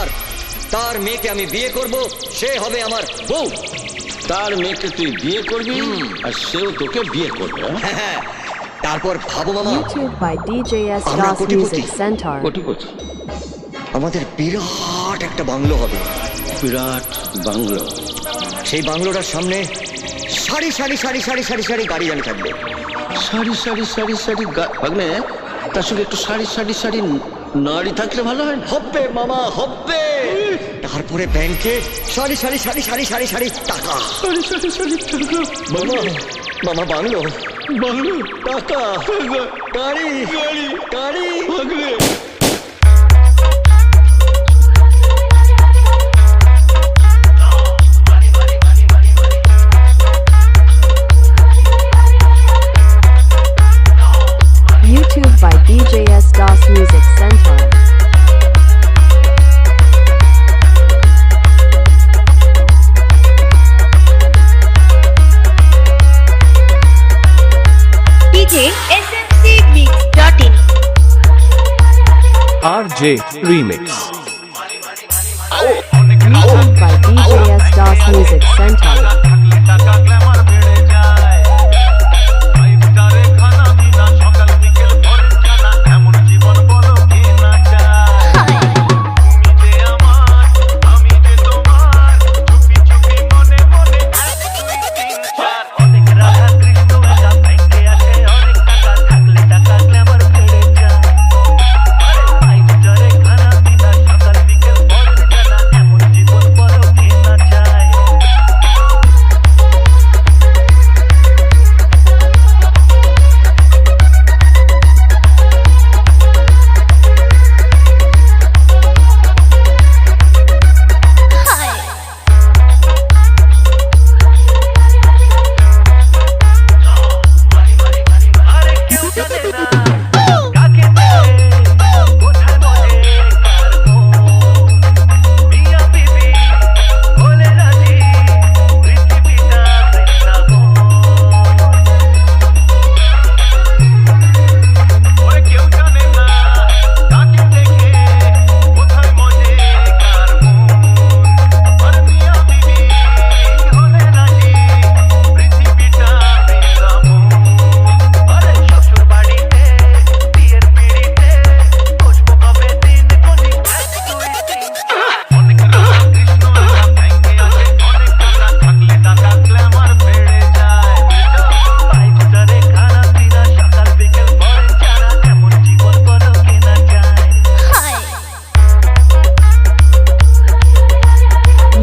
আর তার মেয়েকে আমি বিয়ে করব, সে হবে আমার বউ। তার মেয়েকে তুই বিয়ে করবি আর সেও তোকে বিয়ে করবে? হ্যাঁ, তারপর ভাবো মামা, YouTube by DJS আমরা Das কোটিপতি। Music Center. কোটিপতি। আমাদের বিরাট একটা বাংলো হবে। বিরাট বাংলো। সেই বাংলোটার সামনে সারি সারি সারি সারি সারি সারি গাড়ি জানি থাকবে। সারি সারি সারি সারি ভাগ্নে, তার সঙ্গে একটু সারি সারি সারি নাড়ি থাকলে ভালো হয় না? হবে মামা, হবে। তারপরে ব্যাংকে সারি সারি সারি সারি সারি সারি টাকা। সারি সারি সারি টাকা। মামা মামা বাংলো, বাংলো, টাকা, গাড়ি গাড়ি, গাড়ি। ভাগ্নে। YouTube by DJS Das Music Center. DJ SMCMix.in RJ Remix. YouTube by DJS Das Music Center.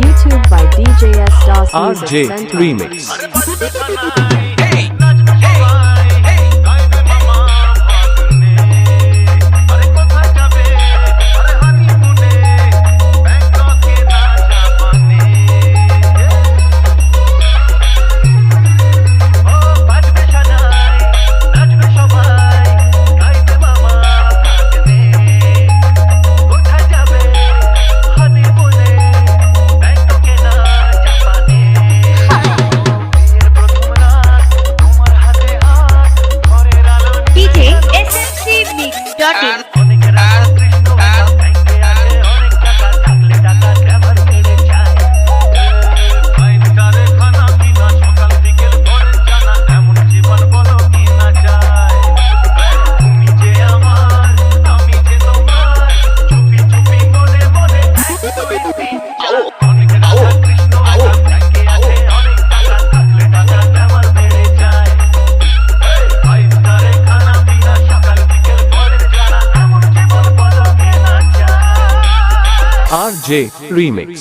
YouTube by DJS Das Music RJ Center. Remix. DJ SMCMix.in RJ Remix.